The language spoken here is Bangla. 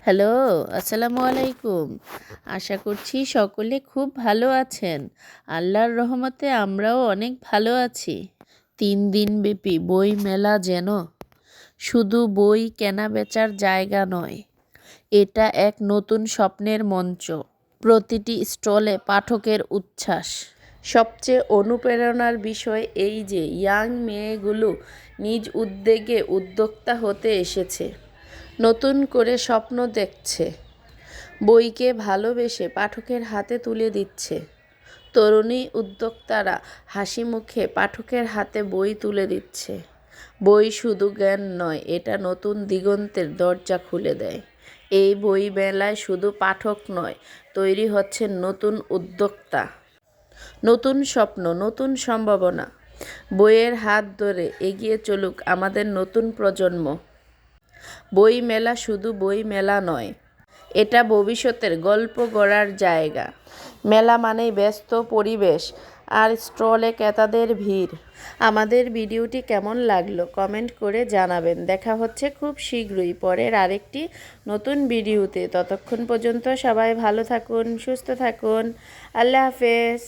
হ্যালো, আসসালামু আলাইকুম। আশা করছি সকলে খুব ভালো আছেন। আল্লাহর রহমতে আমরাও অনেক ভালো আছি। 3 দিনব্যাপী বই মেলা যেন শুধু বই কেনা-বেচার জায়গা নয়, এটা এক নতুন স্বপ্নের মঞ্চ। প্রতিটি স্টলে পাঠকের উচ্ছ্বাস। সবচেয়ে অনুপ্রেরণার বিষয় এই যে ইয়াং মেয়েগুলো নিজ উদ্যোগে উদ্যোক্তা হতে এসেছে, নতুন করে স্বপ্ন দেখছে, বইকে ভালোবেসে পাঠকের হাতে তুলে দিচ্ছে। তরুণী উদ্যোক্তারা হাসি মুখে পাঠকের হাতে বই তুলে দিচ্ছে। বই শুধু জ্ঞান নয়, এটা নতুন দিগন্তের দরজা খুলে দেয়। এই বই মেলায় শুধু পাঠক নয়, তৈরি হচ্ছে নতুন উদ্যোক্তা, নতুন স্বপ্ন, নতুন সম্ভাবনা। বইয়ের হাত ধরে এগিয়ে চলুক আমাদের নতুন প্রজন্ম। বই মেলা শুধু বই মেলা নয়, এটা ভবিষ্যতের গল্প গড়ার জায়গা। মেলা মানেই ব্যস্ত পরিবেশ আর স্টলে ক্রেতাদের ভিড়। আমাদের ভিডিওটি কেমন লাগলো কমেন্ট করে জানাবেন। দেখা হচ্ছে খুব শীঘ্রই পরের আরেকটি নতুন ভিডিওতে। ততক্ষণ পর্যন্ত সবাই ভালো থাকুন, সুস্থ থাকুন। আল্লাহ হাফেজ।